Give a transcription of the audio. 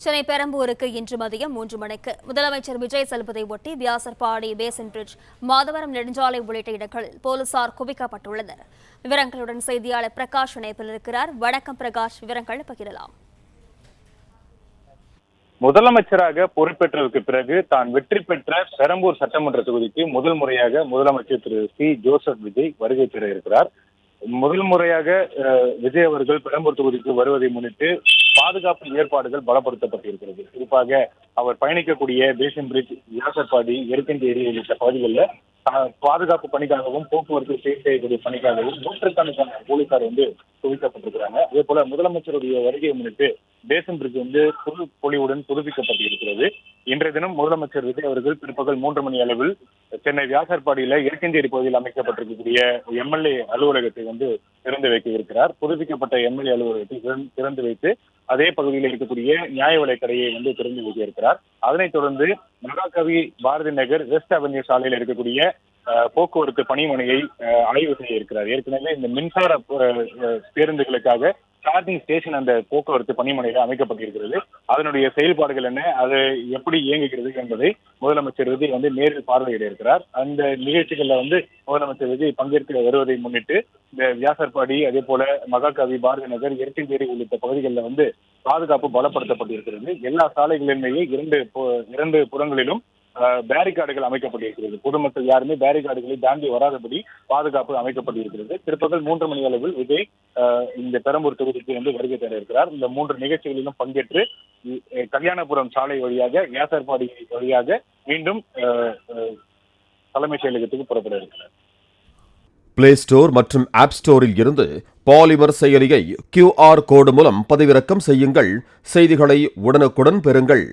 சென்னை பெரம்பூருக்கு இன்று மதியம் 3 மணிக்கு முதலமைச்சர் விஜய் செல்வதை ஒட்டி வியாசர்பாடி பேசின் பிரிட்ஜ், மாதவரம் நெடுஞ்சாலை உள்ளிட்ட இடங்களில் போலீசார் குவிக்கப்பட்டுள்ளனர். விவரங்களுடன் செய்தியாளர் பிரகாஷ் இணைப்பில் இருக்கிறார். வணக்கம் பிரகாஷ், விவரங்கள் பகிரலாம். முதலமைச்சராக பொறுப்பேற்றதற்கு பிறகு தான் வெற்றி பெற்ற பெரம்பூர் சட்டமன்ற தொகுதிக்கு முதல் முறையாக முதலமைச்சர் திரு சி ஜோசப் விஜய் வருகை பெற இருக்கிறார். முதல் முறையாக விஜய் அவர்கள் பெரம்பூர் தொகுதிக்கு வருவதை முன்னிட்டு பாதுகாப்பு ஏற்பாடுகள் பலப்படுத்தப்பட்டிருக்கிறது. குறிப்பாக அவர் பயணிக்கக்கூடிய பேசின் பிரிட்ஜ், வியாசர்பாடி, எருக்கஞ்சேரி உள்ளிட்ட பகுதிகளில் பாதுகாப்பு பணிக்காகவும் போக்குவரத்து சீர் செய்யக்கூடிய பணிக்காகவும் நூற்றுக்கணக்கான போலீசார் குவிக்கப்பட்டிருக்கிறாங்க. அதே போல முதலமைச்சருடைய வருகையை முன்னிட்டு பேசின் பிரிட்ஜ் புது பொலிவுடன் புதுப்பிக்கப்பட்டிருக்கிறது. இன்றைய தினம் முதலமைச்சர் விஜய் அவர்கள் பிற்பகல் 3 மணி அளவில் சென்னை வியாசர்பாடியில எருக்கஞ்சேரி பகுதியில் அமைக்கப்பட்டிருக்கக்கூடிய எம்எல்ஏ அலுவலகத்தை திறந்து வைக்க இருக்கிறார். புதுப்பிக்கப்பட்ட எம்எல்ஏ அலுவலகத்தை திறந்து வைத்து அதே பகுதியில் இருக்கக்கூடிய நியாய விலைக் கடையை திறந்து வைக்க இருக்கிறார். அதனைத் தொடர்ந்து மகாகவி பாரதி நகர் வெஸ்ட் அவென்யூ சாலையில் இருக்கக்கூடிய போக்குவரத்து பணிமனையை ஆய்வு செய்ய இருக்கிறார். ஏற்கனவே இந்த மின்சார பேருந்துகளுக்காக சார்ஜிங் ஸ்டேஷன் அந்த போக்குவரத்து பணிமனையில் அமைக்கப்பட்டிருக்கிறது. அதனுடைய செயல்பாடுகள் என்ன, அது எப்படி இயங்குகிறது என்பதை முதலமைச்சர் விஜய் நேரில் பார்வையிட இருக்கிறார். அந்த நிகழ்ச்சிகள்ல முதலமைச்சர் விஜய் பங்கேற்க வருவதை முன்னிட்டு இந்த வியாசர்பாடி, அதே போல மகாகவி பாரதி நகர், எருக்கஞ்சேரி உள்ளிட்ட பகுதிகளில் பாதுகாப்பு பலப்படுத்தப்பட்டிருக்கிறது. எல்லா சாலைகளிலுமே இரண்டு புறங்களிலும் பேரிகார்டுகள் அமைக்கப்பட்டிருக்கிறது. பொதுமக்கள் யாருமே பேரிகார்டுகளை தாண்டி வராதபடி பாதுகாப்பு அமைக்கப்பட்டிருக்கிறது. பிற்பகல் 3 மணி அளவில் விஜய் இந்த பெரம்பூர் தொகுதிக்கு வருகை தர இருக்கிறார். இந்த 3 நிகழ்ச்சிகளிலும் பங்கேற்று கல்யாணபுரம் சாலை வழியாக வியாசர்பாடி வழியாக மீண்டும் தலைமைச் செயலகத்துக்கு புறப்பட இருக்கிறார். பிளே ஸ்டோர் மற்றும் ஆப் ஸ்டோரில் இருந்து பாலிமர் செயலியை QR கோடு மூலம் பதிவிறக்கம் செய்யுங்கள். செய்திகளை உடனுக்குடன் பெறுங்கள்.